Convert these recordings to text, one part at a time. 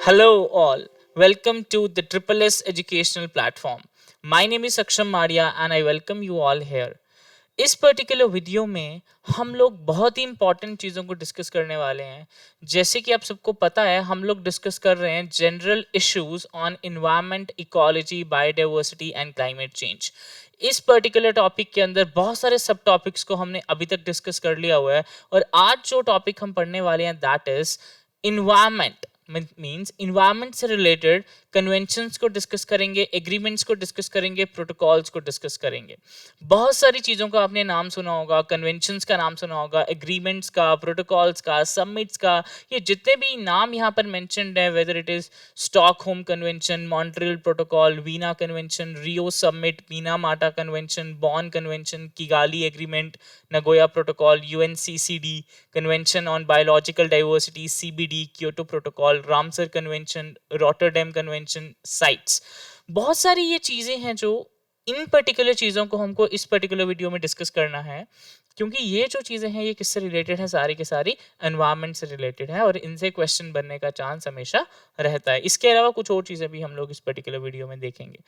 Hello, all. Welcome to the Triple S Educational Platform. My name is Aksham Madia and I welcome you all here. इस particular video में हम लोग बहुत ही important चीज़ों को discuss करने वाले हैं। जैसे कि आप सबको पता है, हम लोग डिस्कस कर रहे हैं general issues on environment, ecology, biodiversity and climate change. इस पर्टिकुलर टॉपिक के अंदर बहुत सारे सब टॉपिक्स को हमने अभी तक डिस्कस कर लिया हुआ है और आज जो टॉपिक हम पढ़ने वाले हैं that is environment. Means environment से रिलेटेड कन्वेंशंस को डिस्कस करेंगे, एग्रीमेंट्स को डिस्कस करेंगे, प्रोटोकॉल्स को डिस्कस करेंगे। बहुत सारी चीज़ों का आपने नाम सुना होगा, कन्वेंशंस का नाम सुना होगा, एग्रीमेंट्स का, प्रोटोकॉल्स का, समिट्स का। ये जितने भी नाम यहाँ पर मेंशन्ड है, whether it is Stockholm Convention, Montreal Protocol, Vienna Convention, Rio Summit, Minamata Convention, Bonn Convention, Kigali Agreement, Nagoya Protocol, UNCCD, Convention on biological Diversity, CBD, Kyoto Protocol, Ramsar Convention, Rotterdam Convention, CITES. बहुत सारी ये चीजें हैं जो इन particular चीज़ों को हमको इस पर्टिकुलर वीडियो में डिस्कस करना है, क्योंकि ये जो चीज़ें हैं ये किससे रिलेटेड है, सारी की सारी एनवायरनमेंट से रिलेटेड है और इनसे क्वेश्चन बनने का चांस हमेशा रहता है। इसके अलावा कुछ और चीज़ें भी हम लोग इस पर्टिकुलर वीडियो में देखेंगे।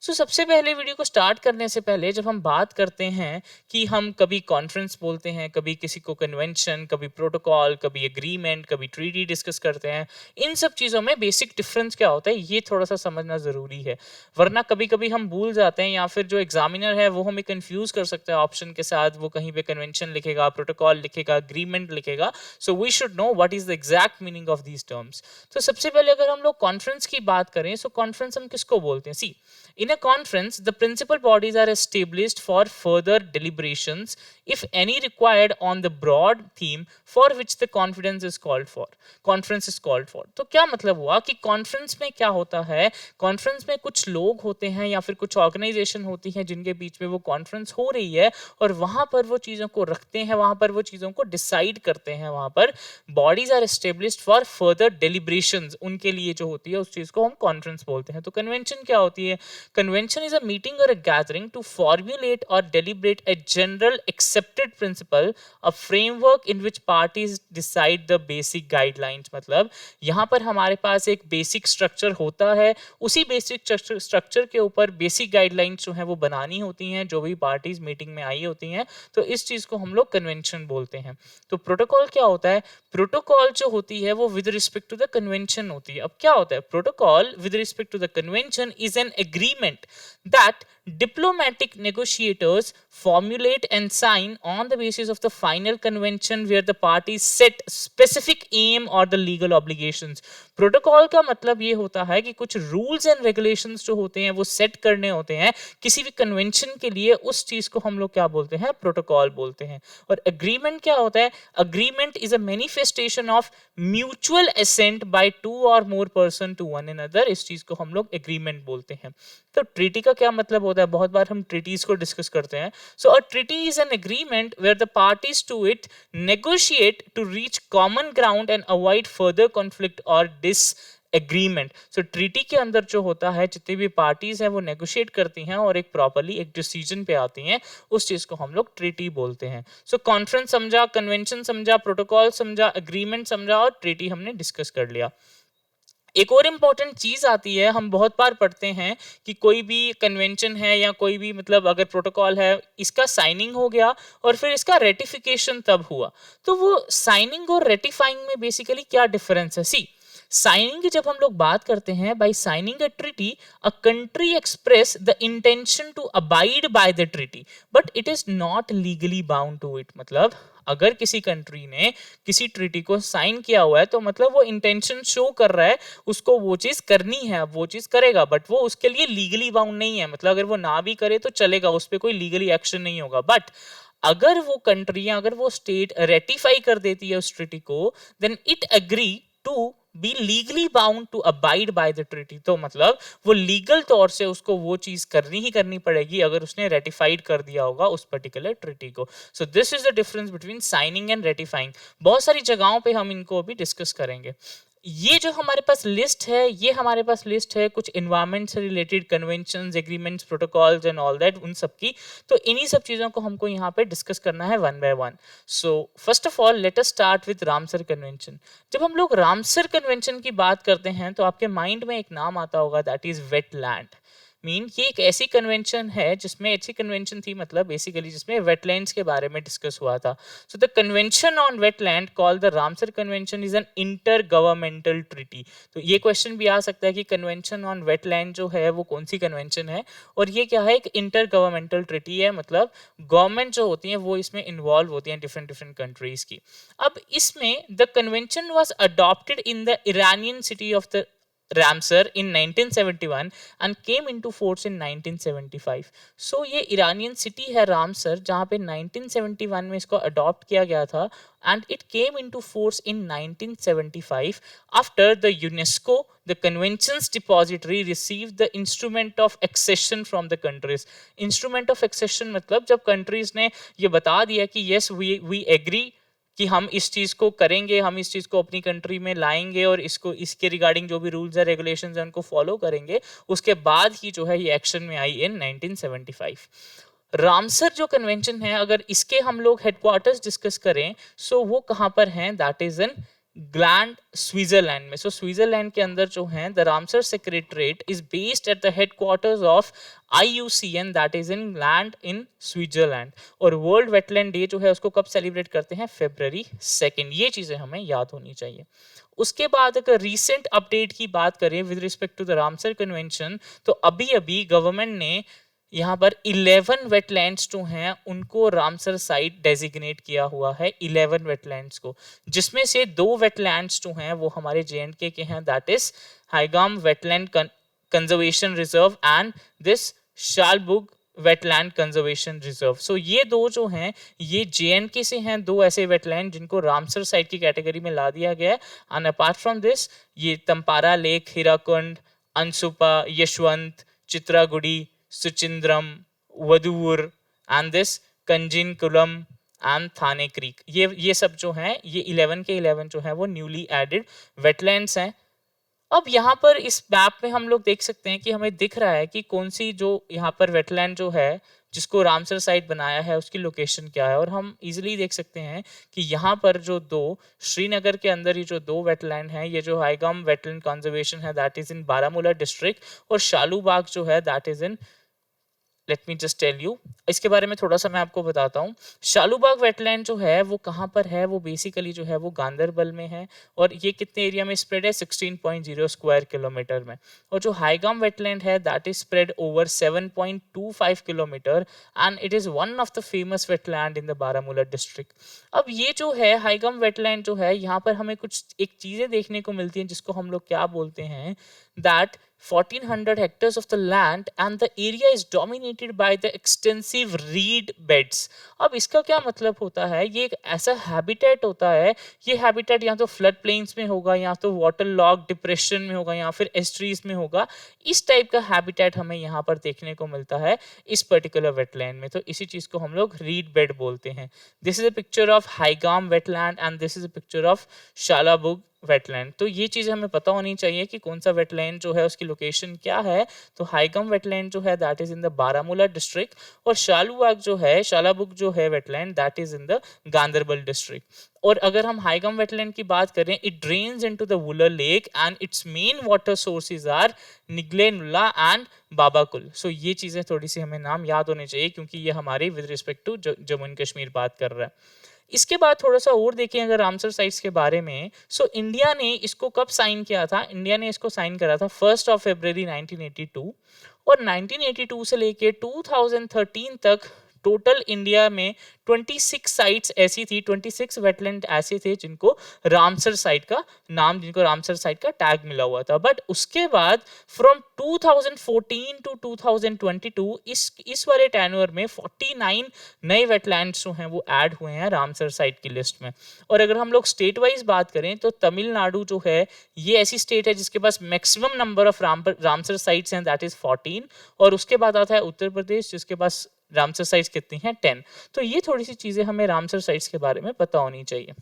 सबसे पहले वीडियो को स्टार्ट करने से पहले जब हम बात करते हैं कि हम कभी कॉन्फ्रेंस बोलते हैं, कभी किसी को कन्वेंशन, कभी प्रोटोकॉल, कभी एग्रीमेंट, कभी ट्रीटी डिस्कस करते हैं, इन सब चीज़ों में बेसिक डिफरेंस क्या होता है ये थोड़ा सा समझना ज़रूरी है, वरना कभी कभी हम भूल जाते हैं या फिर जो एग्जामिनर है वो हमें कंफ्यूज कर सकता है ऑप्शन के साथ। वो कहीं पे कन्वेंशन लिखेगा, प्रोटोकॉल लिखेगा, एग्रीमेंट लिखेगा। So we should know what is the exact meaning of these terms. तो सबसे पहले अगर हम लोग कॉन्फ्रेंस की बात करें, सो कॉन्फ्रेंस हम किसको बोलते हैं? सी, in a conference the principal bodies are established for further deliberations if any required on the broad theme for which the conference is called for। तो क्या मतलब हुआ कि कॉन्फ्रेंस में क्या होता है? कॉन्फ्रेंस में कुछ लोग होते हैं या फिर कुछ ऑर्गेनाइजेशन होती हैं जिनके बीच में वो कॉन्फ्रेंस हो रही है और वहां पर वो चीज़ों को रखते हैं, वहां पर वो चीज़ों को डिसाइड करते हैं। वहां पर bodies are established for further deliberations, उनके लिए जो होती है उस चीज़ को हम कॉन्फ्रेंस बोलते हैं। तो कन्वेंशन क्या होती है? Convention is a meeting or a gathering to formulate or deliberate a general accepted principle, a framework in which parties decide the basic guidelines। मतलब यहाँ पर हमारे पास एक बेसिक स्ट्रक्चर होता है, उसी बेसिक स्ट्रक्चर के ऊपर बेसिक गाइडलाइंस जो है वो बनानी होती हैं, जो भी पार्टीज मीटिंग में आई होती हैं। तो इस चीज़ को हम लोग कन्वेंशन बोलते हैं। तो प्रोटोकॉल क्या होता है? प्रोटोकॉल जो होती है वो with respect to the convention होती है। अब क्या होता है? Protocol with respect to the convention is an agreement that diplomatic negotiators formulate and sign on the basis of the final convention where the parties set specific aim or the legal obligations। Protocol का मतलब ये होता है कि कुछ rules and regulations जो होते हैं वो सेट करने होते हैं किसी भी कन्वेंशन के लिए, उस चीज को हम लोग क्या बोलते हैं? प्रोटोकॉल बोलते हैं। और एग्रीमेंट क्या होता है? Agreement is a manifestation of mutual assent by two or more person to one another. इस चीज को हम लोग एग्रीमेंट बोलते हैं। तो ट्रीटी का क्या मतलब होता है? बहुत बार हम ट्रीटीज को डिस्कस करते हैं। So a treaty is an agreement where the parties to it negotiate to reach common ground and avoid further conflict और डिस एग्रीमेंट। सो ट्रीटी के अंदर जो होता है, जितनी भी पार्टीज हैं वो नेगोशिएट करती हैं और एक प्रॉपर्ली एक डिसीजन पे आती हैं, उस चीज को हम लोग ट्रीटी बोलते हैं। सो कॉन्फ्रेंस समझा, कन्वेंशन समझा, प्रोटोकॉल समझा, एग्रीमेंट समझा और ट्रीटी हमने डिस्कस कर लिया। एक और इम्पॉर्टेंट चीज आती है, हम बहुत बार पढ़ते हैं कि कोई भी कन्वेंशन है या कोई भी मतलब अगर प्रोटोकॉल है, इसका साइनिंग हो गया और फिर इसका रेटिफिकेशन तब हुआ। तो वो साइनिंग और रेटिफाइंग में बेसिकली क्या डिफरेंस है? सी, साइनिंग की जब हम लोग बात करते हैं, by signing a treaty a country express the intention to abide by the treaty but it is not legally bound to it. मतलब अगर किसी कंट्री ने किसी ट्रीटी को साइन किया हुआ है तो मतलब वो इंटेंशन शो कर रहा है, उसको वो चीज करनी है, वो चीज करेगा, बट वो उसके लिए लीगली बाउंड नहीं है। मतलब अगर वो ना भी करे तो चलेगा, उस पर कोई लीगली एक्शन नहीं होगा। बट अगर वो कंट्री या अगर वो स्टेट रेटिफाई कर देती है उस ट्रीटी को, then it agree to be legally bound to abide by the treaty. तो मतलब वो लीगल तौर से उसको वो चीज करनी ही करनी पड़ेगी अगर उसने रेटिफाइड कर दिया होगा उस पर्टिकुलर ट्रीटी को। So this is the difference between signing and ratifying. बहुत सारी जगहों पे हम इनको अभी डिस्कस करेंगे। ये जो हमारे पास लिस्ट है, ये हमारे पास लिस्ट है कुछ एनवायरनमेंट से related conventions, agreements, protocols and all that, उन सब की। तो इन्हीं सब चीज़ों को हमको यहाँ पे डिस्कस करना है one by one. So first of all let us start with Ramsar convention. जब हम लोग रामसर कन्वेंशन की बात करते हैं तो आपके माइंड में एक नाम आता होगा, दैट इज वेटलैंड। ये एक ऐसी कन्वेंशन है जिसमें, ऐसी कन्वेंशन थी मतलब बेसिकली जिसमें वेटलैंड्स के बारे में डिस्कस हुआ था। So the convention on wetland called the Ramsar convention is N inter governmental treaty. तो ये क्वेश्चन भी आ सकता है कि कन्वेंशन ऑन वेटलैंड जो है वो कौन सी कन्वेंशन है, और ये क्या है, एक इंटर गवर्नमेंटल ट्रीटी है, मतलब गवर्नमेंट जो होती है वो इसमें इन्वॉल्व होती हैं डिफरेंट डिफरेंट कंट्रीज की। अब इसमें the convention was adopted in the Iranian city of the Ramsar in 1971 and came into force in 1975. So ये ईरानियन सिटी है रामसर, जहाँ पे 1971 में इसको अडॉप्ट किया गया था, and it came into force in 1975 after the UNESCO, the conventions depository, received the instrument of accession from the countries. Instrument of accession मतलब जब countries ने ये बता दिया कि yes we agree कि हम इस चीज़ को करेंगे, हम इस चीज़ को अपनी कंट्री में लाएंगे और इसको, इसके रिगार्डिंग जो भी रूल्स है रेगुलेशंस हैं उनको फॉलो करेंगे, उसके बाद ही जो है ये एक्शन में आई इन 1975। रामसर जो कन्वेंशन है, अगर इसके हम लोग हेडक्वार्टर्स डिस्कस करें, सो वो कहाँ पर हैं, that is in gland, Switzerland में। सो स्विट्जरलैंड के अंदर जो है the Ramsar secretariat is based at the headquarters of IUCN, that is in gland in Switzerland. और वर्ल्ड वेटलैंड डे जो है उसको कब सेलिब्रेट करते हैं, February 2। ये चीजें हमें याद होनी चाहिए। उसके बाद अगर रीसेंट अपडेट की बात करें with respect to the Ramsar convention, तो अभी अभी गवर्नमेंट ने यहाँ पर 11 वेटलैंड्स जो हैं उनको रामसर साइट डेजिग्नेट किया हुआ है, 11 वेटलैंड्स को, जिसमें से 2 वेटलैंड्स जो हैं वो हमारे JNK के हैं, that is Haigam wetland conservation reserve and this Shallabug wetland conservation reserve. So ये दो जो हैं ये JNK से हैं, 2 ऐसे वेटलैंड जिनको रामसर साइट की कैटेगरी में ला दिया गया है। एंड अपार्ट फ्रॉम दिस ये Tampara lake, Hirakud, Ansupa, Yashwant, Chitrangudi, Suchindram, Vaduvur and this Kanjirankulam and Thane creek, ये सब जो हैं ये 11 के 11 जो हैं वो न्यूली एडेड वेटलैंड्स हैं। अब यहाँ पर इस मैप में हम लोग देख सकते हैं कि हमें दिख रहा है कि कौन सी जो यहाँ पर वेटलैंड जो है जिसको रामसर साइट बनाया है उसकी लोकेशन क्या है, और हम इजीली देख सकते हैं कि यहाँ पर जो 2 श्रीनगर के अंदर ये जो 2 वेटलैंड हैं, ये जो हाईगाम वेटलैंड कंजर्वेशन है that is in Baramulla district, और शालूबाग जो है that is in, let me just tell you, इसके बारे में थोड़ा सा मैं आपको बताता हूँ। शालूबाग वेटलैंड जो है वो कहाँ पर है, वो बेसिकली जो है वो गांदरबल में है, और ये कितने एरिया में स्प्रेड है, 16.0 स्क्वायर किलोमीटर में। और जो हाईगाम वेटलैंड है that is spread over 7.25 kilometre and it is one of the famous wetland in the Baramulla district. अब ये जो है हाईगाम वेटलैंड जो है, यहाँ पर हमें कुछ एक चीजें देखने को मिलती हैं जिसको हम लोग क्या बोलते हैं, that 1400 hectares of the land and the area is dominated by the extensive reed beds। अब इसका क्या मतलब होता है, ये एक ऐसा हैबिटेट होता है, ये हैबिटेट या तो फ्लड प्लेन्स में होगा, या तो वाटर लॉग डिप्रेशन में होगा, या फिर एस्ट्रीज में होगा। इस टाइप का हैबिटेट हमें यहाँ पर देखने को मिलता है इस पर्टिकुलर वेटलैंड में, तो इसी चीज को हम लोग रीड बेड बोलते हैं। This is a picture of Haigam wetland and this is a picture of Shallabug wetland. तो ये चीज़ें हमें पता होनी चाहिए कि कौन सा वेटलैंड जो है उसकी लोकेशन क्या है। तो हाईगम वेटलैंड जो है that is in the Baramulla district, और शालूबाग जो है, शालाबुग जो है wetland that is in the Ganderbal district. और अगर हम हाईगम वेटलैंड की बात करें, it drains into the Wular lake and its main water sources are Ningli nallah and Babakul. So ये चीज़ें थोड़ी सी हमें नाम याद होने चाहिए क्योंकि ये हमारे with respect to Jammu and Kashmir बात कर रहा है। इसके बाद थोड़ा सा और देखें अगर रामसर साइट्स के बारे में, सो इंडिया ने इसको कब साइन किया था, इंडिया ने इसको साइन करा था 1 February 1982, और 1982 से लेके 2013 तक टोटल इंडिया में 26 साइट्स ऐसी थी, 26 वेटलैंड ऐसे थे जिनको रामसर साइट का नाम, जिनको रामसर साइट का टैग मिला हुआ था। बट उसके बाद फ्रॉम 2014 टू 2022 इस वाले टेन्योर में 49 नए वेटलैंड्स जो हैं वो ऐड हुए हैं रामसर साइट की लिस्ट में। और अगर हम लोग स्टेट वाइज बात करें तो तमिलनाडु जो है ये ऐसी स्टेट है जिसके पास maximum number of Ramsar sites हैं, दैट इज 14, और उसके बाद आता है उत्तर प्रदेश जिसके पास रामसर साइट्स कितनी हैं, 10। तो ये थोड़ी सी चीजें हमें रामसर साइट्स के बारे में पता होनी चाहिए।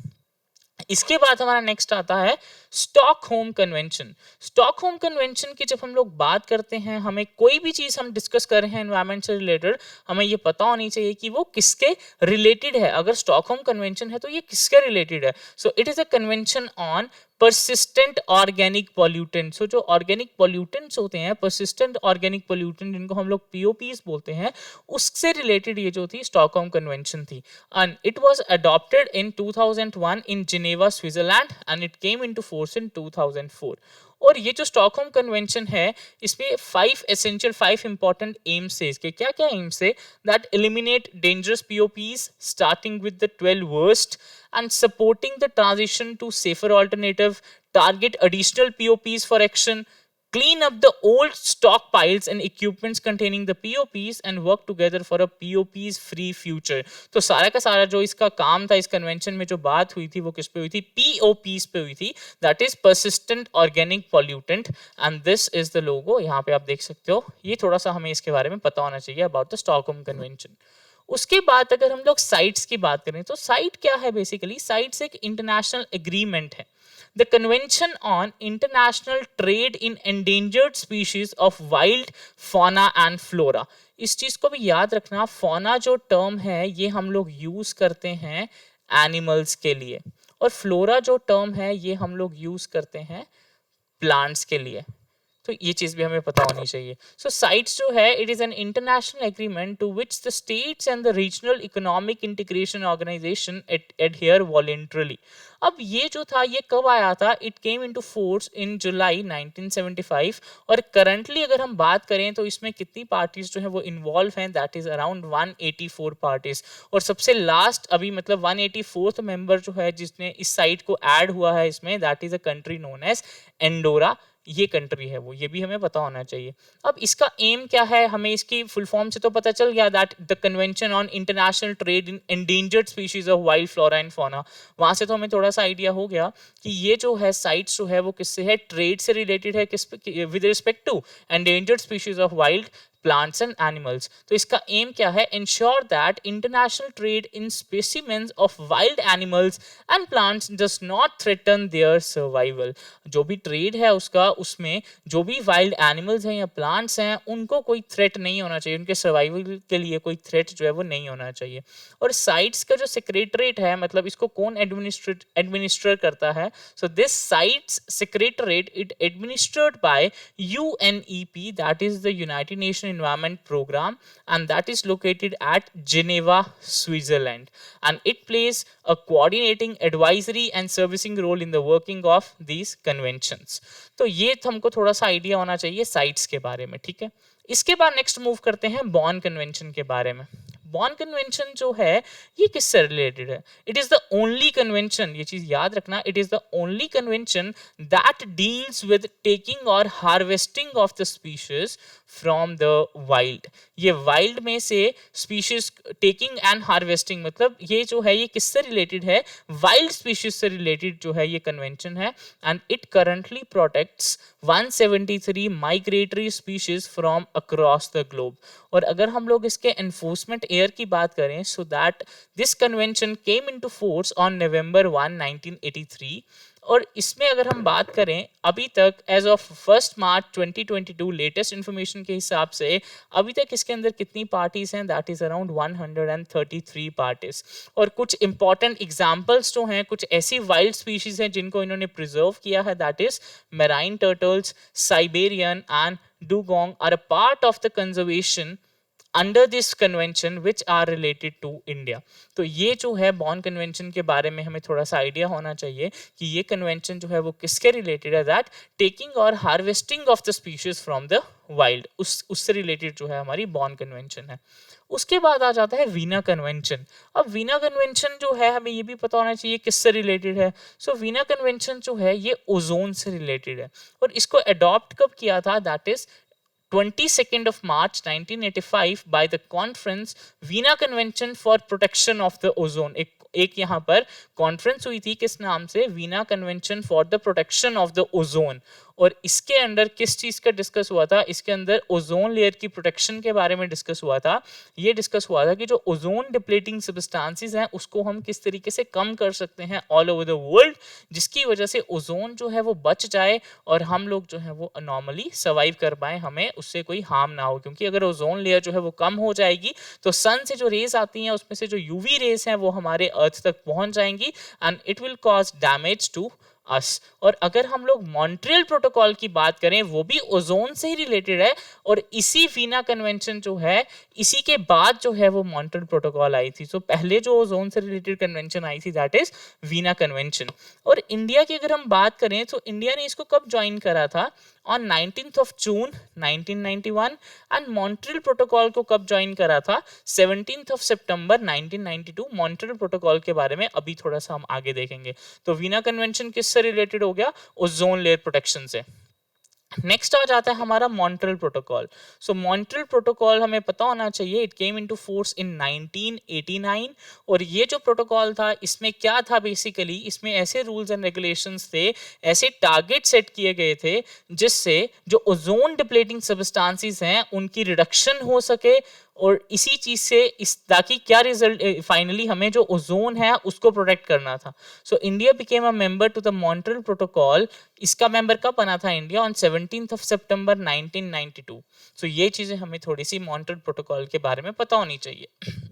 इसके बाद हमारा नेक्स्ट आता है स्टॉकहोम कन्वेंशन। स्टॉकहोम कन्वेंशन की जब हम लोग बात करते हैं, हमें कोई भी चीज हम डिस्कस कर रहे हैं एनवायरनमेंट से रिलेटेड, हमें ये पता होनी चाहिए कि वो किसके रिलेटेड है। अगर स्टॉकहोम कन्वेंशन है तो ये किसके रिलेटेड है? सो it is a convention on persistent organic pollutant। सो जो ऑर्गेनिक पॉल्यूटेंट्स होते हैं, persistent organic pollutant, जिनको हम लोग POPs बोलते हैं, उससे रिलेटेड ये जो थी स्टॉकहोम कन्वेंशन थी। And it was adopted in 2001 in Geneva Switzerland and it came into force इन 2004। और ये जो स्टॉकहोम कन्वेंशन है, इसमें 5 इंपॉर्टेंट एम्स है। इसके क्या क्या एम्स है? That eliminate dangerous POPs starting with the 12 worst and supporting the transition to safer alternative, target additional POPs for action, clean up the old stockpiles and equipments containing the POPs and work together for a POPs free future। तो सारा का सारा जो इसका काम था, इस convention में जो बात हुई थी वो किस पे हुई थी? POPs पे हुई थी, that is persistent organic pollutant, and this is the logo। यहाँ पे आप देख सकते हो। ये थोड़ा सा हमें इसके बारे में पता होना चाहिए अबाउट द स्टॉकहोम कन्वेंशन। उसके बाद अगर हम लोग साइट्स की बात करें तो साइट क्या है? बेसिकली साइट्स एक इंटरनेशनल एग्रीमेंट है, the convention on international trade in endangered species of wild fauna and flora. इस चीज को भी याद रखना, फौना जो टर्म है ये हम लोग यूज करते हैं एनिमल्स के लिए, और फ्लोरा जो टर्म है ये हम लोग यूज करते हैं प्लांट्स के लिए। तो ये चीज भी हमें पता होनी चाहिए। सो साइट्स जो है, it is an international agreement to which the states and the regional economic integration organisation adhere voluntarily. अब ये जो था ये कब आया था? It came into force in July 1975। और करंटली अगर हम बात करें तो इसमें कितनी पार्टीज जो है वो इन्वॉल्व हैं? That is around 184 parties. और सबसे लास्ट अभी मतलब 184th मेंबर जो है जिसने इस साइट को ऐड हुआ है इसमें, that is a country known as Andorra. ये कंट्री है वो, ये भी हमें पता होना चाहिए। अब इसका एम क्या है? हमें इसकी फुल फॉर्म से तो पता चल गया, that the convention on international trade in endangered species of wild flora and fauna. वहां से तो हमें थोड़ा सा आइडिया हो गया कि ये जो है साइट्स जो है वो किससे है? ट्रेड से रिलेटेड है, किस with respect to endangered species of wild plants and animals। तो इसका एम क्या है? ensure that international trade in specimens of wild animals and plants does not threaten their survival। जो भी ट्रेड है उसका, उसमें जो भी वाइल्ड एनिमल्स हैं या प्लांट्स हैं उनको कोई थ्रेट नहीं होना चाहिए, उनके सर्वाइवल के लिए कोई थ्रेट जो है वो नहीं होना चाहिए। और साइट्स का जो सेक्रेटरेट है, मतलब इसको कौन एडमिनिस्टर करता है? So this sites secretariat it administered by UNEP, that is the United nation Environment Program, and that is located at Geneva, Switzerland, and it plays a coordinating, advisory and servicing role in the working of these conventions। तो ये हमको थोड़ा सा idea होना चाहिए sites के बारे में, ठीक है। इसके बाद नेक्स्ट मूव करते हैं बॉन कन्वेंशन के बारे में। बॉन कन्वेंशन जो है ये किससे रिलेटेड है? It is the only convention, ये चीज याद रखना, it is the only convention that deals with taking और harvesting of the species from the wild. ये वाइल्ड में से स्पीशीज टेकिंग एंड हार्वेस्टिंग, मतलब ये जो है ये किससे रिलेटेड है? वाइल्ड स्पीशीज से रिलेटेड जो है ये कन्वेंशन है। And it currently protects 173 migratory species from across the globe. और अगर हम लोग इसके एनफोर्समेंट एयर की बात करें, so that this convention came into force on November 1, 1983। और इसमें अगर हम बात करें अभी तक as of 1 March 2022 latest information के हिसाब से अभी तक इसके अंदर कितनी पार्टीज हैं? That is around 133 parties. और कुछ इंपॉर्टेंट एग्जांपल्स जो हैं, कुछ ऐसी वाइल्ड स्पीशीज हैं जिनको इन्होंने प्रिजर्व किया है, that is marine turtles, Siberian and dugong are a part of the conservation under this convention which are related to India. तो ये जो है बॉन कन्वेंशन के बारे में हमें थोड़ा सा आइडिया होना चाहिए कि ये कन्वेंशन जो है वो किसके रिलेटेड है? दैट टेकिंग और harvesting of the species from the wild, उससे रिलेटेड जो है हमारी बॉन कन्वेंशन है। उसके बाद आ जाता है वीना कन्वेंशन। अब वीना कन्वेंशन जो है हमें ये भी पता होना चाहिए किससे रिलेटेड है। सो वीना कन्वेंशन जो है ये ओजोन से रिलेटेड है, और इसको अडॉप्ट कब किया था? That is 22nd of March 1985 by the conference Vienna Convention for Protection of the Ozone। एक यहाँ पर कॉन्फ्रेंस हुई थी, किस नाम से? Veena convention for the protection of the ozone. और इसके अंदर किस चीज़ का डिस्कस हुआ था, इसके अंदर ओजोन लेयर की प्रोटेक्शन के बारे में डिस्कस हुआ था। ये डिस्कस हुआ था कि जो ओजोन डिप्लीटिंग सब्सटेंसेस हैं उसको हम किस तरीके से कम कर सकते हैं ऑल ओवर द वर्ल्ड, जिसकी वजह से ओजोन जो है वो बच जाए और हम लोग जो है वो नॉर्मली सर्वाइव कर पाए, हमें उससे कोई हार्म ना हो। क्योंकि अगर ओजोन लेयर जो है वो कम हो जाएगी तो सन से जो रेज आती हैं उसमें से जो यूवी रेज हैं वो हमारे अर्थ तक पहुंच जाएंगी and it will cause damage to us. और अगर हम लोग मॉन्ट्रियल प्रोटोकॉल की बात करें वो भी ओजोन से ही रिलेटेड है, और इसी वीना कन्वेंशन जो है इसी के बाद जो है वो मॉन्ट्रियल प्रोटोकॉल आई थी। तो पहले जो ओजोन से रिलेटेड कन्वेंशन आई थी दैट इज वीना कन्वेंशन। और इंडिया की अगर हम बात करें तो इंडिया ने इसको कब ज्वाइन करा था, on 19th of June 1991, and Montreal protocol को कब ज्वाइन करा था, 17th of September 1992। Montreal protocol के बारे में अभी थोड़ा सा हम आगे देखेंगे। तो वीना कन्वेंशन किससे रिलेटेड हो गया, ओजोन लेयर प्रोटेक्शन से। नेक्स्ट आ जाता है हमारा मॉन्ट्रियल प्रोटोकॉल। सो मॉन्ट्रियल प्रोटोकॉल हमें पता होना चाहिए, इट केम इनटू फोर्स इन 1989। और ये जो प्रोटोकॉल था इसमें क्या था, बेसिकली इसमें ऐसे रूल्स एंड रेगुलेशंस थे, ऐसे टारगेट सेट किए गए थे जिससे जो ओजोन डिप्लीटिंग सब्सटेंसेस हैं उनकी रिडक्शन हो सके, और इसी चीज से इस ताकि क्या रिजल्ट, फाइनली हमें जो ओजोन है उसको प्रोटेक्ट करना था। So India became a member to the Montreal protocol. इसका मेंबर कब बना था India, on 17th of September 1992। सो ये चीजें हमें थोड़ी सी मॉन्ट्रियल प्रोटोकॉल के बारे में पता होनी चाहिए।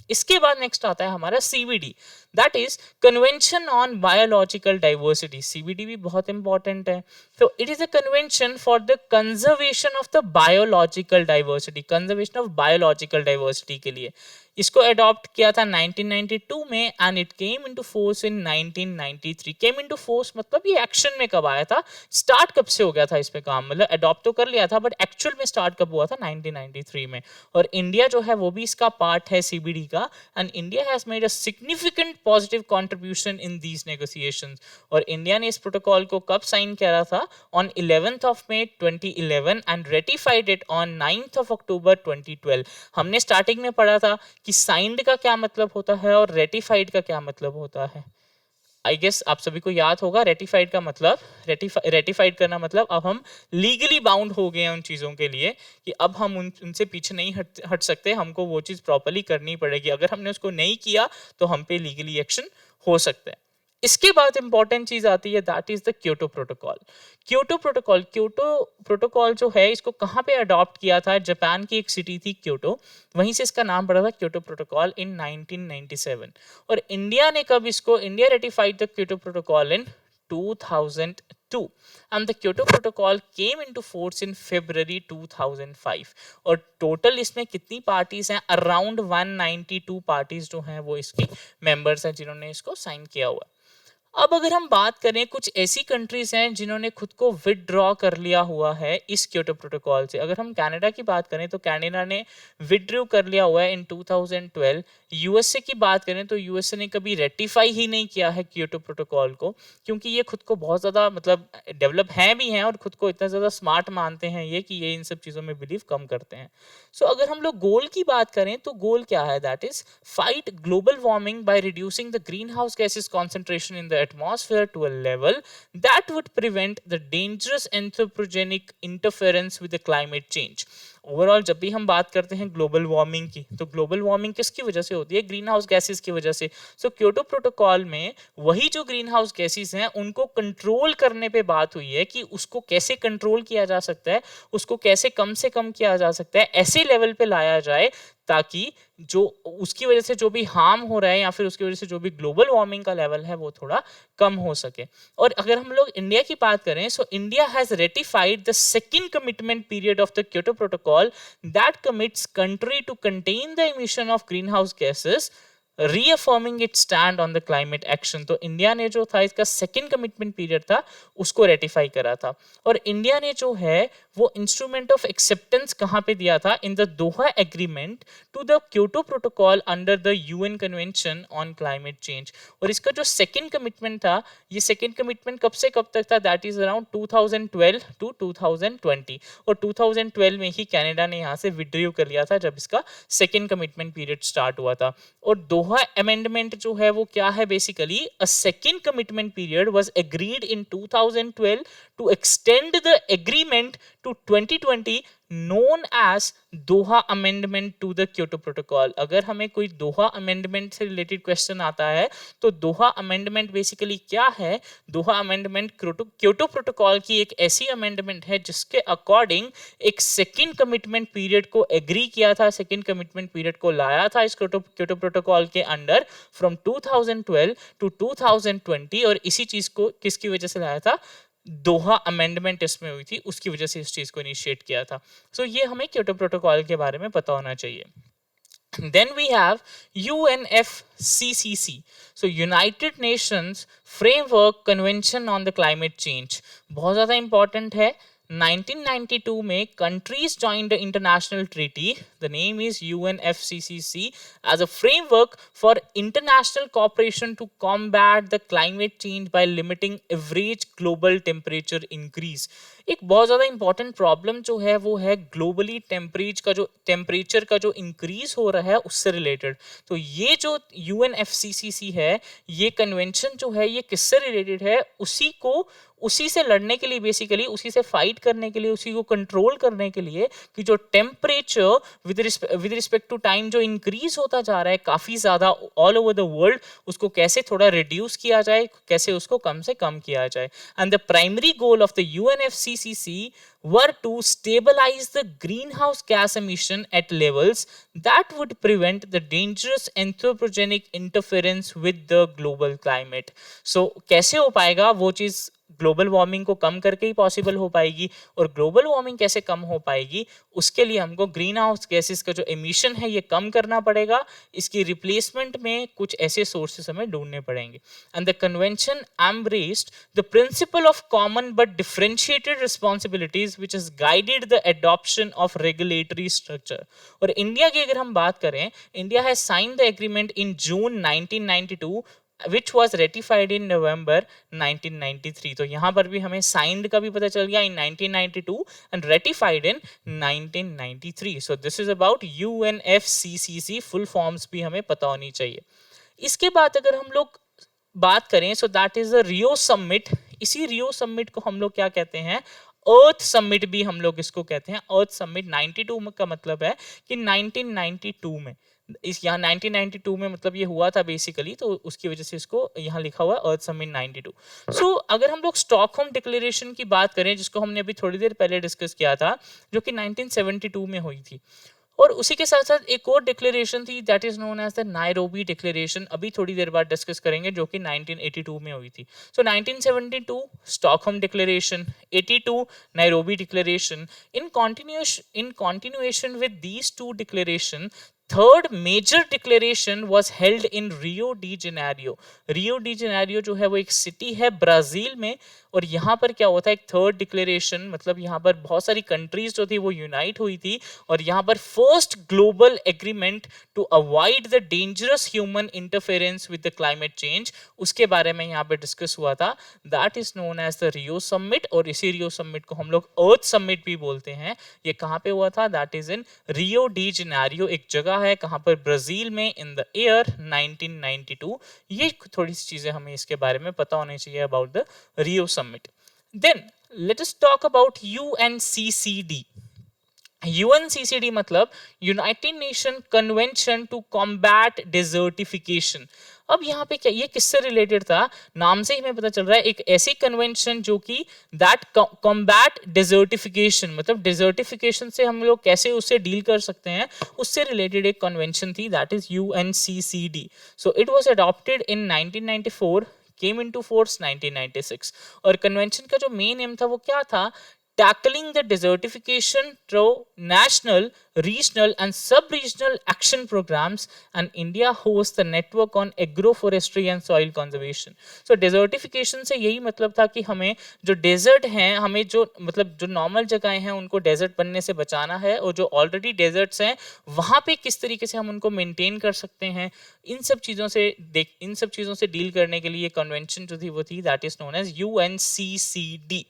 इसके बाद नेक्स्ट आता है हमारा CBD, that is convention on biological Diversity. CBD भी बहुत इंपॉर्टेंट है। तो it is a convention for the conservation of the biological diversity, conservation of biological diversity के लिए इसको अडॉप्ट किया था 1992 में, and it came into force in 1993। Came into force मतलब ये एक्शन में कब आया था, स्टार्ट कब से हो गया था इस पे काम, मतलब अडॉप्ट तो कर लिया था बट एक्चुअल में स्टार्ट कब हुआ था, 1993 में। और इंडिया जो है वो भी इसका पार्ट है सीबीडी का, and India has made a significant positive contribution in these negotiations. और इंडिया ने इस प्रोटोकॉल को कब साइन किया था, on 11th of May 2011 and ratified it on 9th of October 2012। हमने स्टार्टिंग में पढ़ा था कि साइंड का क्या मतलब होता है और रेटिफाइड का क्या मतलब होता है। आई गेस आप सभी को याद होगा, रेटिफाइड का मतलब, रेटिफाइड करना मतलब अब हम लीगली बाउंड हो गए हैं उन चीज़ों के लिए कि अब हम उनसे पीछे नहीं हट सकते, हमको वो चीज़ प्रॉपरली करनी पड़ेगी। अगर हमने उसको नहीं किया तो हम पे लीगली एक्शन हो सकता है। इसके बाद इंपॉर्टेंट चीज आती है that is the Kyoto protocol. Kyoto protocol जो है इसको कहाँ पे अडॉप्ट किया था, जापान की एक सिटी थी क्योटो, वहीं से इसका नाम पड़ा था क्योटो प्रोटोकॉल इन 1997। और इंडिया ने कब इसको, India ratified the Kyoto protocol in 2002 and the Kyoto Protocol came into force in February 2005। और टोटल इसमें कितनी पार्टीज हैं, अराउंड 192 पार्टीज जो हैं वो इसकी मेंबर्स हैं जिन्होंने इसको साइन किया हुआ है। अब अगर हम बात करें, कुछ ऐसी कंट्रीज हैं जिन्होंने खुद को विदड्रॉ कर लिया हुआ है इस क्योटो प्रोटोकॉल से। अगर हम कनाडा की बात करें तो कनाडा ने विदड्रॉ कर लिया हुआ है इन 2012। यूएसए की बात करें तो यूएसए ने कभी रेटिफाई ही नहीं किया है क्योटो प्रोटोकॉल को, क्योंकि ये खुद को बहुत ज़्यादा मतलब डेवलप हैं भी हैं और खुद को इतना ज़्यादा स्मार्ट मानते हैं ये कि ये इन सब चीज़ों में बिलीव कम करते हैं। सो अगर हम लोग गोल की बात करें तो गोल क्या है, that is fight global warming by reducing the green house gases concentration in the atmosphere to a level that would prevent the dangerous anthropogenic interference with the climate change। Overall जब भी हम बात करते हैं ग्लोबल वार्मिंग की तो global warming किसकी वजह से होती है, ग्रीन हाउस गैसेज की वजह से। सो क्योटो प्रोटोकॉल में वही जो ग्रीन हाउस गैसेज हैं उनको कंट्रोल करने पे बात हुई है कि उसको कैसे कंट्रोल किया जा सकता है, उसको कैसे कम से कम किया जा सकता है, ऐसे लेवल पे लाया जाए ताकि जो उसकी वजह से जो भी हार्म हो रहा है या फिर उसकी वजह से जो भी ग्लोबल वार्मिंग का लेवल है वो थोड़ा कम हो सके। और अगर हम लोग इंडिया की बात करें, so India has ratified the second commitment period of the Kyoto protocol that commits country to contain the emission of green house gases reaffirming it stand on the climate action. तो India ने जो था इसका second commitment period था उसको ratify करा था। और इंडिया ने जो है वो इंस्ट्रूमेंट ऑफ एक्सेप्टेंस कहाँ पे दिया था, in the Doha agreement to the Kyoto protocol under the UN convention on climate change. और इसका जो सेकंड कमिटमेंट था, ये सेकंड कमिटमेंट कब से कब तक था, दैट इज अराउंड 2012 टू 2020। और 2012 में ही कनाडा ने यहाँ से विड्रॉ कर लिया था जब इसका सेकंड कमिटमेंट पीरियड स्टार्ट हुआ था। और दोहा अमेंडमेंट जो है वो क्या है, basically a second commitment period was agreed in 2012 to extend the agreement to 2020 known as Doha amendment to the Kyoto protocol. अगर हमें कोई दोहा अमेंडमेंट से रिलेटेड क्वेश्चन आता है तो दोहा अमेंडमेंट बेसिकली क्या है? दोहा अमेंडमेंट क्योटो प्रोटोकॉल की एक ऐसी अमेंडमेंट है जिसके अकॉर्डिंग एक सेकंड कमिटमेंट पीरियड को एग्री किया था, सेकंड कमिटमेंट पीरियड को लाया था इस क्योटो प्रोटोकॉल के अंडर फ्रॉम 2012 टू 2020, और इसी चीज को किसकी वजह से लाया था? दोहा अमेंडमेंट इसमें हुई थी, उसकी वजह से इस चीज को इनिशिएट किया था। सो ये हमें क्योटो प्रोटोकॉल के बारे में पता होना चाहिए। Then we have UNFCCC, so United Nations Framework Convention on the Climate Change, बहुत ज़्यादा important है। 1992 में countries joined the international treaty, the name is UNFCCC, as a framework for international cooperation to combat the climate change by limiting average global temperature increase। एक बहुत ज़्यादा important problem जो है वो है ग्लोबली टेम्परेचर का जो इंक्रीज हो रहा है उससे रिलेटेड। तो ये जो UNFCCC है, ये कन्वेंशन जो है ये किससे रिलेटेड है? उसी से लड़ने के लिए, बेसिकली उसी से फाइट करने के लिए, उसी को कंट्रोल करने के लिए कि जो temperature with respect to time जो इंक्रीज होता जा रहा है काफ़ी ज़्यादा ऑल ओवर द वर्ल्ड, उसको कैसे थोड़ा रिड्यूस किया जाए, कैसे उसको कम से कम किया जाए। And the primary goal of the UNFCCC were to stabilize the greenhouse gas emission at levels that would prevent the dangerous anthropogenic interference with the global climate। So कैसे हो पाएगा वो चीज़? ग्लोबल वार्मिंग को कम करके ही पॉसिबल हो पाएगी। और global warming कैसे कम हो पाएगी? उसके लिए हमको ग्रीन हाउस गैसेस का जो एमिशन है ये कम करना पड़ेगा। इसकी रिप्लेसमेंट में कुछ ऐसे सोर्सेस हमें ढूंढने पड़ेंगे। And the convention embraced the principle of common but differentiated responsibilities which has guided the adoption of regulatory structure। और इंडिया की अगर हम बात करें, India has signed the agreement in June 1992 which was ratified in November 1993। तो यहाँ पर भी हमें signed का भी पता चल गया in 1992 and ratified in 1993। So this is about UNFCCC, full forms भी हमें पता होनी चाहिए। इसके बाद अगर हम लोग बात करें, so that is the Rio Summit। इसी रियो समिट को हम लोग क्या कहते हैं? अर्थ समिट भी हम लोग इसको कहते हैं। अर्थ समिट 92 का मतलब है कि 1992 में, इस यहाँ 1992 में मतलब ये हुआ था बेसिकली, तो उसकी वजह से इसको यहाँ लिखा हुआ अर्थ समिट 92। सो अगर हम लोग स्टॉकहोम डिक्लेरेशन की बात करें, जिसको हमने अभी थोड़ी देर पहले डिस्कस किया था, जो कि 1972 में हुई थी, और उसी के साथ साथ एक और डिक्लेरेशन थी that is known as the Nairobi declaration, अभी थोड़ी देर बाद डिस्कस करेंगे, जो कि 1982 में हुई थी। So 1972 Stockholm declaration, 82 Nairobi declaration. In continuation with these two declaration, third major declaration was held in Rio de Janeiro. Rio de Janeiro जो है वो एक सिटी है ब्राजील में, और यहाँ पर क्या हुआ था? एक थर्ड डिक्लेरेशन, मतलब यहाँ पर बहुत सारी कंट्रीज जो थी वो यूनाइट हुई थी, और यहाँ पर first global agreement to avoid the dangerous human interference with the climate change, उसके बारे में यहाँ पर डिस्कस हुआ था। That is known as the Rio summit, और इसी रियो समिट को हम लोग अर्थ समिट भी बोलते हैं। ये कहाँ पे हुआ था? That is in Rio de Janeiro, एक जगह है कहां पर? ब्राजील में, इन द ईयर 1992। ये थोड़ी सी चीजें हमें इसके बारे में पता होनी चाहिए about the Rio summit. Then let us talk about UNCCD। UNCCD मतलब united nation convention to combat desertification. अब यहाँ पे क्या, ये किससे रिलेटेड था? नाम से ही हमें पता चल रहा है, एक ऐसी कन्वेंशन जो कि दैट कॉम्बैट डिजर्टिफिकेशन, मतलब डिजर्टिफिकेशन से हम लोग कैसे उससे डील कर सकते हैं, उससे रिलेटेड एक कन्वेंशन थी, that is UNCCD। So it was adopted in 1994, came into force 1996। और कन्वेंशन का जो मेन एम था वो क्या था? tackling the desertification through national, regional and sub-regional action programs, and India hosts the network on agroforestry and soil conservation। So desertification से यही मतलब था कि हमें जो डेजर्ट हैं, हमें जो मतलब जो नॉर्मल जगहें हैं उनको डेजर्ट बनने से बचाना है, और जो ऑलरेडी डेजर्ट्स हैं वहाँ पे किस तरीके से हम उनको मेंटेन कर सकते हैं, इन सब चीज़ों से डील करने के लिए कन्वेंशन जो थी वो थी, that is known as UNCCD।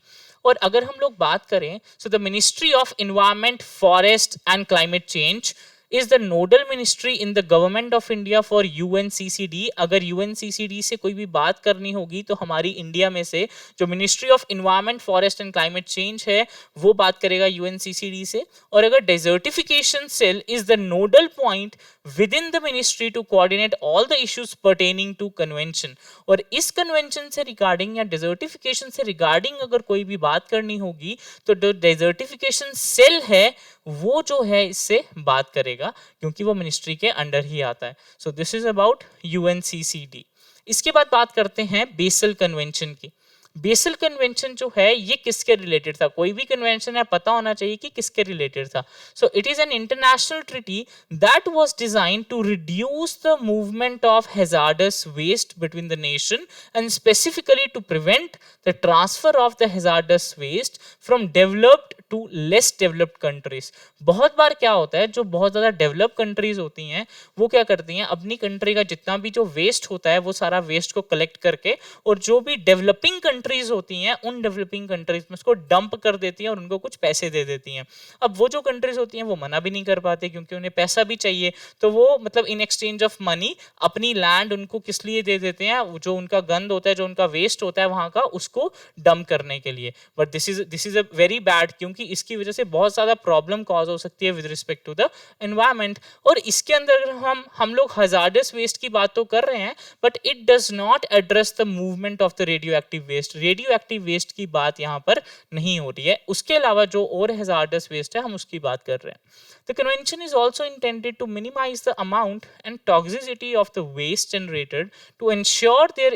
और अगर हम लोग बात करें, so the ministry of environment, forest and climate change is the nodal ministry in the government of India for UNCCD. अगर UNCCD से कोई भी बात करनी होगी तो हमारी इंडिया में से जो ministry of environment forest and climate change है वो बात करेगा UNCCD से. और अगर desertification cell is the nodal point within the ministry to coordinate all the issues pertaining to convention. और इस कन्वेंशन से रिगार्डिंग या डेजर्टिफिकेशन से रिगार्डिंग अगर कोई भी बात करनी होगी तो जो डेजर्टिफिकेशन सेल है वो जो है इससे बात करेगा क्योंकि वो मिनिस्ट्री के अंडर ही आता है. सो दिस इज अबाउट UNCCD. इसके बाद बात करते हैं बेसल कन्वेंशन की. बेसल कन्वेंशन जो है ये किसके रिलेटेड था? कोई भी कन्वेंशन है पता होना चाहिए कि किसके रिलेटेड था. So it is an international treaty that was design to reduce the movement of hazardous waste between the nation and specifically to prevent the transfer of the hazardous waste from developed to less developed countries. बहुत बार क्या होता है जो बहुत ज्यादा develop countries होती हैं वो क्या करती हैं अपनी कंट्री का जितना भी जो वेस्ट होता है वो सारा वेस्ट को कलेक्ट करके और जो भी डेवलपिंग कंट्रीज होती हैं उन डेवलपिंग कंट्रीज में उसको डंप कर देती हैं और उनको कुछ पैसे दे देती हैं. अब वो जो कंट्रीज होती हैं वो मना भी नहीं कर पाते क्योंकि उन्हें पैसा भी चाहिए तो वो मतलब इन एक्सचेंज ऑफ मनी अपनी लैंड उनको किस लिए दे देते हैं जो उनका गंद होता है जो उनका वेस्ट होता है वहां का उसको डंप करने के लिए. But this is a very bad क्योंकि इसकी वजह से बहुत ज्यादा प्रॉब्लम कॉज हो सकती है with respect to the environment. और इसके अंदर हम लोग हजार्डस वेस्ट की बात तो कर रहे हैं but it does not address the movement of the radioactive waste. Radioactive waste की बात यहाँ पर नहीं हो रही है. उसके अलावा जो और हैजार्डस वेस्ट है हम उसकी बात कर रहे हैं. The convention is also intended to minimize the amount and toxicity of the waste generated to ensure their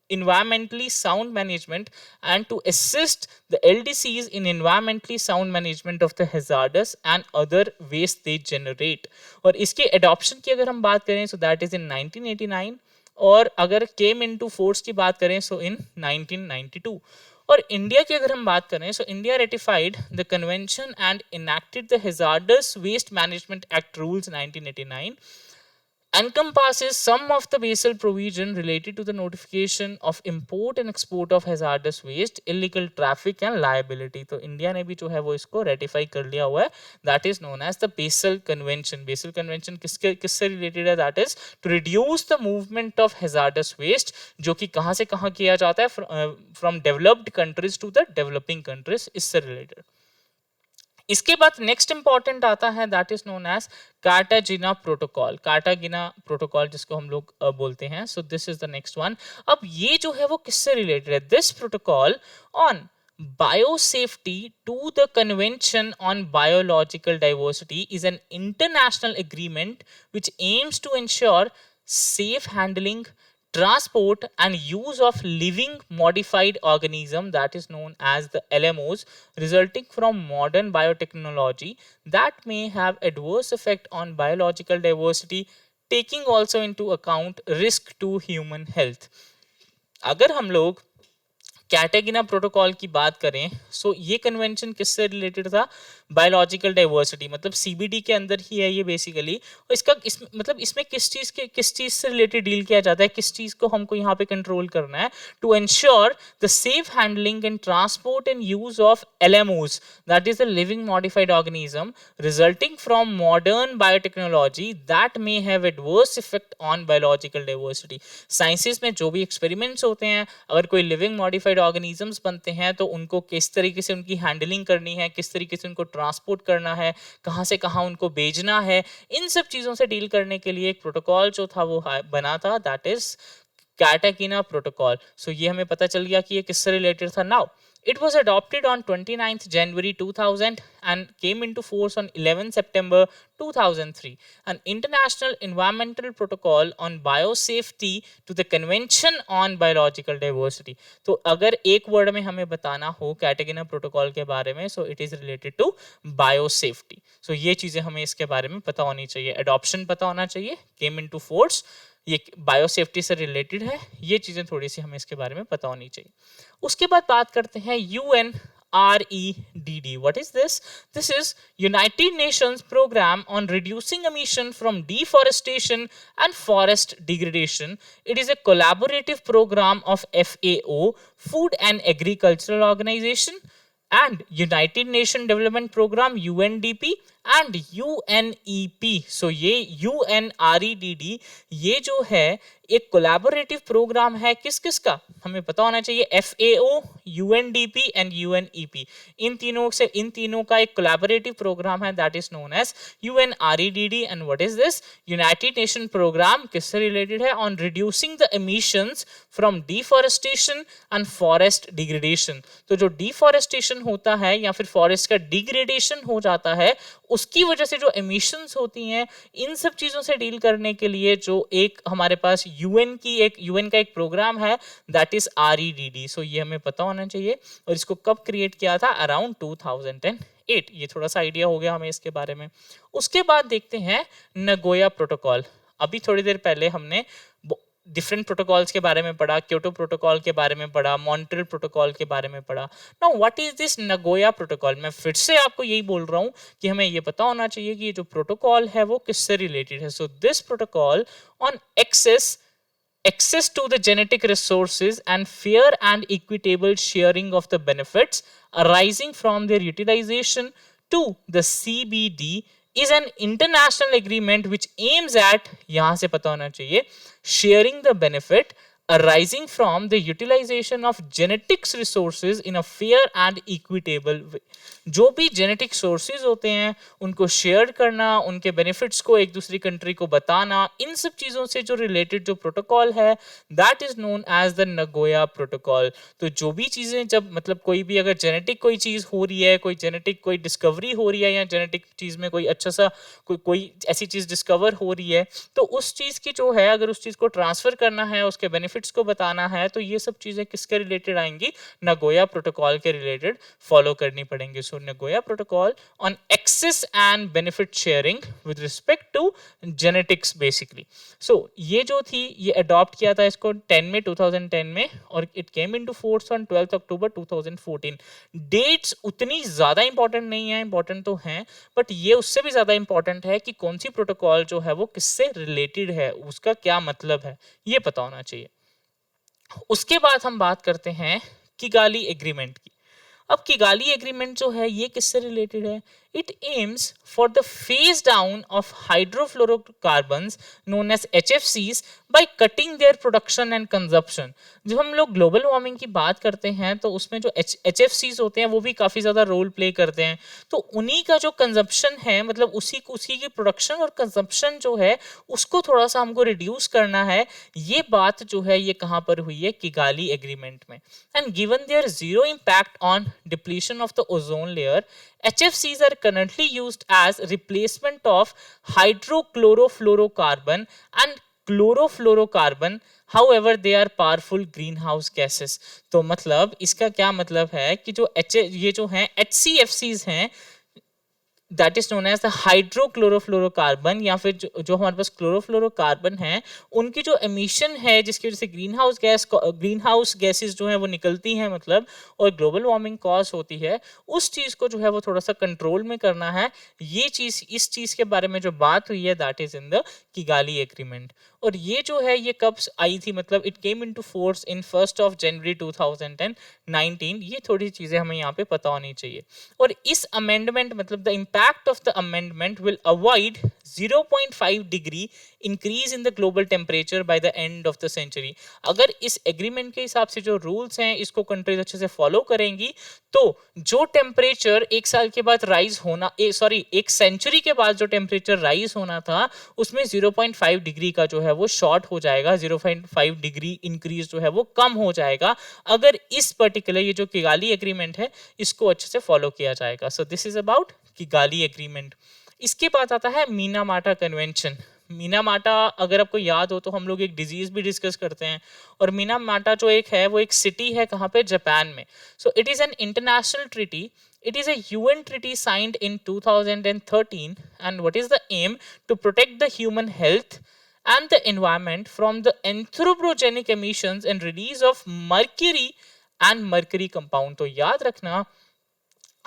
environmentally sound management and to assist the LDCs in environmentally sound management of the hazardous and other waste they generate. और इसके adoption की अगर हम बात करें so that is in 1989 और अगर came into force की बात करें so in 1992. और इंडिया की अगर हम बात करें so India ratified the convention and enacted the hazardous waste management act rules 1989 encompasses some of the basal provision related to the notification of import and export of hazardous waste, illegal traffic and liability. तो India ने भी जो है वो इसको ratify कर लिया हुआ है. That is known as the Basel convention. Basel convention किससे रिलेटेड है? That is to reduce the movement of hazardous waste जो कि कहाँ से कहाँ किया जाता है from developed countries to the developing countries. इससे रिलेटेड इसके बाद नेक्स्ट इंपॉर्टेंट आता है that is known as Cartagena protocol. Cartagena protocol जिसको हम लोग बोलते हैं. So this is the next one. अब ये जो है वो किससे रिलेटेड है? This protocol on biosafety to the convention on biological diversity is an international agreement which aims to ensure safe handling, transport and use of living modified organism that is known as the LMOs resulting from modern biotechnology that may have adverse effect on biological diversity taking also into account risk to human health. अगर हम लोग कैटागिना protocol की बात करें सो ये convention किससे related था? Biological diversity मतलब सीबीडी के अंदर ही है ये बेसिकली. और इसका मतलब इसमें किस चीज से रिलेटेड डील किया जाता है, किस चीज को हमको यहाँ पे कंट्रोल करना है? To ensure the safe handling and transport and use of LMOs that is the living modified organism resulting from modern biotechnology that may have adverse effect on biological diversity. Sciences में जो भी experiments होते हैं अगर कोई living modified organisms बनते हैं तो उनको किस तरीके से उनकी हैंडलिंग करनी है, किस तरीके से उनको ट्रांसपोर्ट करना है, कहां से कहां उनको भेजना है, इन सब चीजों से डील करने के लिए एक प्रोटोकॉल जो था वो बना था दैट इज कैटागिना प्रोटोकॉल. सो ये हमें पता चल गया कि ये किससे रिलेटेड था. Now it was adopted on 29th January 2000 and came into force on 11 September 2003. An international environmental protocol on biosafety to the Convention on Biological Diversity. तो अगर एक वर्ड में हमें बताना हो कैटागिना प्रोटोकॉल के बारे में so it is related to biosafety. So ये चीजें हमें इसके बारे में पता होनी चाहिए. Adoption पता होना चाहिए, came into force, ये बायोसेफ्टी से रिलेटेड है, ये चीजें थोड़ी सी हमें इसके बारे में पता होनी चाहिए. उसके बाद बात करते हैं UNREDD. What is this? This is United Nations Program on Reducing Emission from Deforestation and Forest Degradation. It is a collaborative program of FAO, Food and Agricultural Organization, and United Nation Development Program UNDP and UNEP. So ये UNREDD ये जो है एक collaborative program है किस किस का हमें पता होना चाहिए. FAO, UNDP एंड UNEP इन तीनों का एक कोलैबोरेटिव प्रोग्राम है that is known as UNREDD. And what is this? United nation program किससे रिलेटेड है? On reducing the emissions from deforestation and forest degradation. तो जो डिफॉरेस्टेशन होता है या फिर फॉरेस्ट का डिग्रेडेशन हो जाता है उसकी वजह से जो एमिशंस होती हैं इन सब चीजों से डील करने के लिए जो एक हमारे पास यूएन का एक प्रोग्राम है दैट इज REDD. सो ये हमें पता होना चाहिए. और इसको कब क्रिएट किया था? अराउंड 2008. ये थोड़ा सा आइडिया हो गया हमें इसके बारे में. उसके बाद देखते हैं नगोया प्रोटोकॉल. अभी थोड़ी देर पहले हमने डिफरेंट प्रोटोकॉल्स के बारे में पढ़ा, क्योटो प्रोटोकॉल के बारे में पढ़ा, मॉन्ट्रियल प्रोटोकॉल के बारे में पढ़ा. Now what is this Nagoya protocol? मैं फिर से आपको यही बोल रहा हूं कि हमें ये पता होना चाहिए कि ये जो प्रोटोकॉल है वो किससे रिलेटेड है. So this protocol on access to the genetic resources and fair and equitable sharing of the benefits arising from their utilization to the CBD is an international agreement which aims at, यहां से पता होना चाहिए, sharing the benefit arising from the utilization of genetics resources in a fair and equitable way. जो भी genetic sources होते हैं उनको शेयर करना, उनके बेनिफिट्स को एक दूसरी कंट्री को बताना, इन सब चीज़ों से जो रिलेटेड जो प्रोटोकॉल है that is known as the Nagoya protocol. तो जो भी चीज़ें जब मतलब कोई भी अगर जेनेटिक कोई चीज़ हो रही है, कोई जेनेटिक कोई डिस्कवरी हो रही है या जेनेटिक चीज़ में कोई अच्छा सा कोई ऐसी चीज़ डिस्कवर हो रही है तो उस चीज़ की जो है अगर उस चीज़ को ट्रांसफ़र करना है, उसके बेनिफिट्स को बताना है तो ये सब चीज़ें किसके रिलेटेड आएंगी? नगोया प्रोटोकॉल के रिलेटेड फॉलो करनी पड़ेंगी. सो Nagoya Protocol on access and benefit sharing with respect to genetics basically. So ये जो थी ये अडॉप्ट किया था इसको 2010 में और it came into force on 12th October 2014. Dates उतनी ज़्यादा इंपॉर्टेंट नहीं है, इंपॉर्टेंट तो हैं बट ये उससे भी ज़्यादा इंपॉर्टेंट है कि कौन सी प्रोटोकॉल जो है वो किससे रिलेटेड है, उसका क्या मतलब है ये पता होना चाहिए. उसके बाद हम बात करते हैं किगाली एग्रीमेंट की. अब किगाली एग्रीमेंट जो है ये किससे रिलेटेड है? It aims for the phase down of hydrofluorocarbons known as HFCs by cutting their production and consumption. जब हम लोग ग्लोबल वार्मिंग की बात करते हैं तो उसमें जो HFCs होते हैं वो भी काफ़ी ज़्यादा रोल प्ले करते हैं. तो उन्हीं का जो कंजप्शन है मतलब उसी की प्रोडक्शन और कंजप्शन जो है उसको थोड़ा सा हमको रिड्यूस करना है. ये बात जो है ये कहाँ पर हुई है? किगाली एग्रीमेंट में. And given their zero impact on depletion of the ozone layer, HFCs are currently used as replacement of hydrochlorofluorocarbon and chlorofluorocarbon. However, they are powerful greenhouse gases. तो मतलब इसका क्या मतलब है कि ये जो हैं HCFCs हैं that is known as the hydrochlorofluorocarbon या फिर जो हमारे पास क्लोरोफ्लोरोकार्बन है उनकी जो एमिशन है जिसकी वजह से ग्रीन हाउस गैसेस जो है वो निकलती हैं मतलब और ग्लोबल वार्मिंग कॉज होती है, उस चीज़ को जो है वो थोड़ा सा कंट्रोल में करना है. ये चीज़ इस चीज़ के बारे में जो बात हुई है that is in the Kigali agreement. और ये जो है ये कब आई थी? मतलब इट केम इनटू फोर्स इन 1 जनवरी 2019. ये थोड़ी चीज़ें हमें यहाँ पे पता होनी चाहिए. और इस अमेंडमेंट मतलब the impact of the amendment will avoid 0.5 degree increase in the global temperature by the end of the century. अगर इस एग्रीमेंट के हिसाब से जो रूल्स हैं इसको कंट्रीज अच्छे से फॉलो करेंगी तो जो टेम्परेचर एक साल के बाद राइज होना एक सेंचुरी के बाद जो टेम्परेचर राइज होना था उसमें 0.5 डिग्री का जो है वो शॉर्ट हो जाएगा, 0.5 डिग्री इंक्रीज जो है वो कम हो जाएगा अगर इस पर्टिकुलर ये जो किगाली एग्रीमेंट है इसको अच्छे से फॉलो किया जाएगा. सो this is about Kigali agreement. इसके बाद आता है मीनामाटा कन्वेंशन. मीनामाटा अगर आपको याद हो तो हम लोग एक डिजीज भी डिस्कस करते हैं और मीनामाटा जो एक है वो एक सिटी है कहाँ पे? जापान में. So it is an international treaty. It is a UN treaty signed in 2013 and what is the aim? To protect the human health and the environment from the anthropogenic emissions and release of mercury and mercury compound. तो याद रखना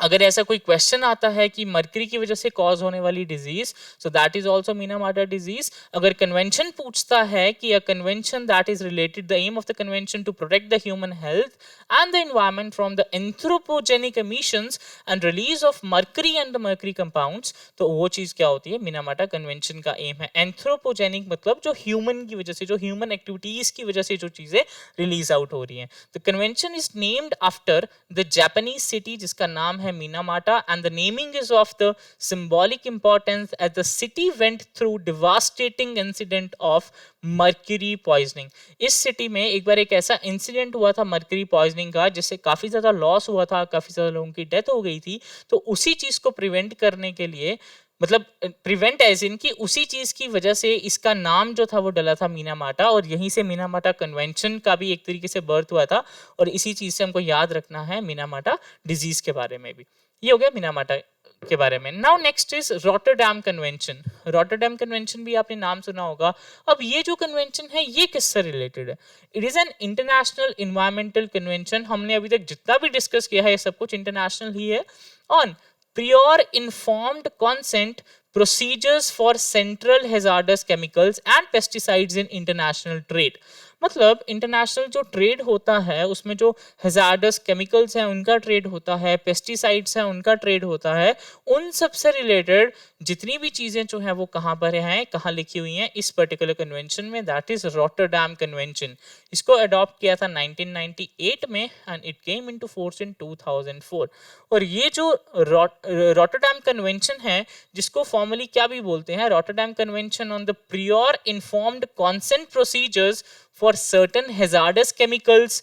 अगर ऐसा कोई question आता है कि mercury की वजह से कॉज होने वाली disease, so that is also Minamata disease. अगर कन्वेंशन पूछता है कि a convention that is related, the aim of the convention to protect the human health and the environment from the anthropogenic emissions and release of mercury and the mercury compounds, तो वो चीज क्या होती है, Minamata convention का aim है। Anthropogenic मतलब जो ह्यूमन की वजह से, जो ह्यूमन एक्टिविटीज की वजह से जो चीजें रिलीज आउट हो रही हैं। The convention is named after the Japanese city जिसका नाम है Minamata, and the naming is of the symbolic importance as the city went through devastating incident of mercury poisoning। इस सिटी में एक बार एक ऐसा इंसिडेंट हुआ था मर्करी पॉइजनिंग का, जिससे काफी ज्यादा लॉस हुआ था, काफी ज्यादा लोगों की डेथ हो गई थी। तो उसी चीज को प्रिवेंट करने के लिए, मतलब प्रिवेंट एज इन की उसी चीज की वजह से इसका नाम जो था वो डला था मीनामाटा, और यहीं से मीनामाटा कन्वेंशन का भी एक तरीके से बर्थ हुआ था। और इसी चीज से हमको याद रखना है मीनामाटा डिजीज के बारे में भी। ये हो गया मीनामाटा के बारे में। Now next is Rotterdam convention. Rotterdam convention भी आपने नाम सुना होगा। अब ये जो कन्वेंशन है ये किससे रिलेटेड है? It is an international environmental convention. हमने अभी तक जितना भी डिस्कस किया है ये सब कुछ इंटरनेशनल ही है। On prior informed consent procedures for central hazardous chemicals and pesticides in international trade। मतलब इंटरनेशनल जो ट्रेड होता है उसमें जो हैजार्डस केमिकल्स हैं उनका ट्रेड होता है, पेस्टिसाइड्स हैं उनका ट्रेड होता है, उन सब से रिलेटेड जितनी भी चीजें जो हैं वो कहाँ पर हैं, कहाँ लिखी हुई हैं इस पर्टिकुलर कन्वेंशन में, दैट इज रॉटरडैम कन्वेंशन। इसको अडॉप्ट किया था 1998 में and it came into force इन 2004। और ये जो रॉटरडैम कन्वेंशन है, जिसको फॉर्मली क्या भी बोलते हैं, Rotterdam convention on the prior informed consent procedures for certain hazardous chemicals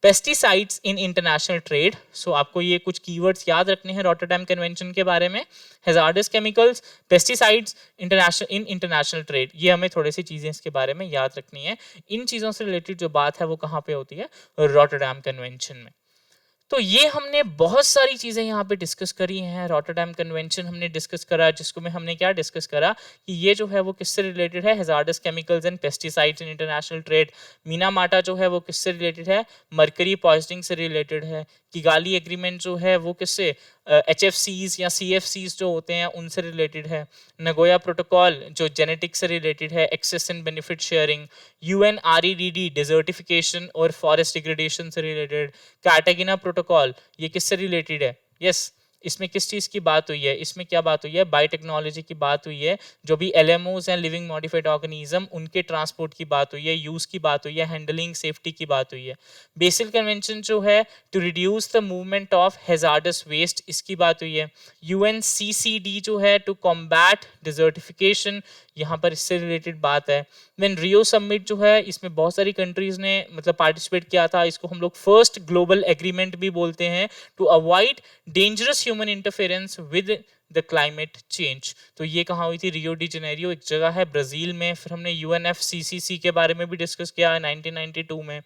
pesticides in international trade। so आपको ये कुछ keywords याद रखने हैं रॉटरडैम कन्वेंशन के बारे में। hazardous chemicals, pesticides, international trade, ये हमें थोड़ी सी चीजें इसके बारे में याद रखनी है। इन चीजों से रिलेटेड जो बात है वो कहाँ पे होती है, रॉटरडैम कन्वेंशन में। तो ये हमने बहुत सारी चीजें यहाँ पे डिस्कस करी हैं। रॉटरडैम कन्वेंशन हमने डिस्कस करा, जिसको में हमने क्या डिस्कस करा कि ये जो है वो किससे रिलेटेड है, hazards chemicals and pesticides in international trade. Minamata जो है वो किससे रिलेटेड है, मरकरी पॉइजनिंग से रिलेटेड है। किगाली एग्रीमेंट जो है वो किससे, HFCs या CFCs जो होते हैं उनसे रिलेटेड है। नगोया प्रोटोकॉल जो जेनेटिक्स से रिलेटेड है, access and benefit sharing. UNREDD desertification और फॉरेस्ट डिग्रेडेशन से रिलेटेड। कार्टागिना प्रोटोकॉल ये किससे रिलेटेड है, यस इसमें किस चीज़ की बात हुई है, इसमें क्या बात हुई है, बायोटेक्नोलॉजी की बात हुई है। जो भी LMOs हैं, लिविंग मॉडिफाइड ऑर्गेनिज्म, उनके ट्रांसपोर्ट की बात हुई है, यूज़ की बात हुई है, हैंडलिंग सेफ्टी की बात हुई है। बेसिल कन्वेंशन जो है to reduce the movement of hazardous waste, इसकी बात हुई है। UNCCD जो है टू कॉम्बैट डिजर्टिफिकेशन, यहाँ पर इससे रिलेटेड बात है। देन रियो समिट जो है इसमें बहुत सारी कंट्रीज ने मतलब पार्टिसिपेट किया था। इसको हम लोग फर्स्ट ग्लोबल एग्रीमेंट भी बोलते हैं, to avoid dangerous human interference with the climate change. तो ये कहाँ हुई थी, रियो डी जेनेरियो, एक जगह है ब्राजील में। फिर हमने UNFCCC के बारे में भी डिस्कस किया है 1992 में।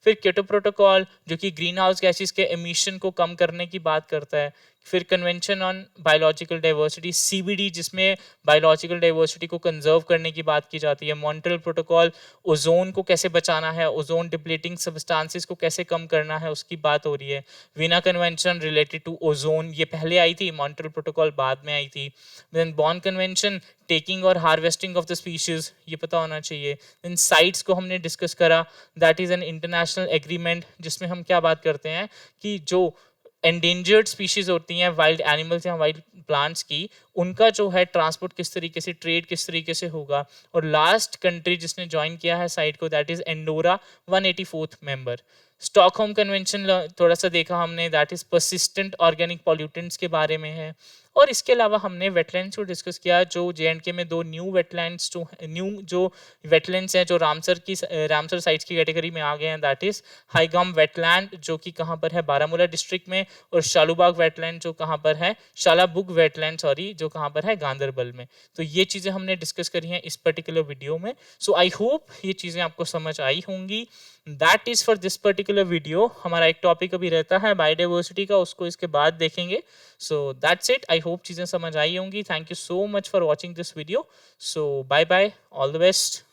फिर क्योटो प्रोटोकॉल जो कि ग्रीन हाउस गैसेस के एमिशन को कम करने की बात करता है। फिर convention on biological diversity CBD जिसमें बायोलॉजिकल डाइवर्सिटी को कंजर्व करने की बात की जाती है। मॉन्ट्रियल प्रोटोकॉल ओजोन को कैसे बचाना है, ओजोन डिप्लीटिंग सब्सटेंसेस को कैसे कम करना है उसकी बात हो रही है। Vienna convention related to ozone ये पहले आई थी, मॉन्ट्रियल प्रोटोकॉल बाद में आई थी। देन बॉन कन्वेंशन टेकिंग और हार्वेस्टिंग ऑफ द स्पीशीज, ये पता होना चाहिए। देन साइट्स को हमने डिस्कस करा, that is an international agreement जिसमें हम क्या बात करते हैं कि जो एंडेंजर्ड स्पीशीज होती हैं, वाइल्ड एनिमल्स या वाइल्ड प्लांट्स की, उनका जो है ट्रांसपोर्ट किस तरीके से, ट्रेड किस तरीके से होगा। और लास्ट कंट्री जिसने ज्वाइन किया है साइट को, that is Andorra, 184th member. Stockholm convention थोड़ा सा देखा हमने, that is persistent organic pollutants के बारे में है। और इसके अलावा हमने वेटलैंड्स को डिस्कस किया, जो JNK में 2 न्यू वेटलैंड्स जो वेटलैंड्स हैं जो रामसर साइट्स की कैटेगरी में आ गए हैं, दैट इज हाईगाम वेटलैंड जो कि कहाँ पर है, बारामूला डिस्ट्रिक्ट में। और शालूबाग वेटलैंड जो कहाँ पर है, शालाबुग वेटलैंड सॉरी, जो कहाँ पर है, गांधरबल में। तो ये चीज़ें हमने डिस्कस करी हैं इस पर्टिकुलर वीडियो में। सो आई होप ये चीज़ें आपको समझ आई होंगी। That is for this particular video. हमारा एक टॉपिक अभी रहता है बायोडाइवर्सिटी का, उसको इसके बाद देखेंगे। So that's it, I hope चीज़ें समझ आई होंगी। Thank you so much for watching this video. So bye bye, all the best.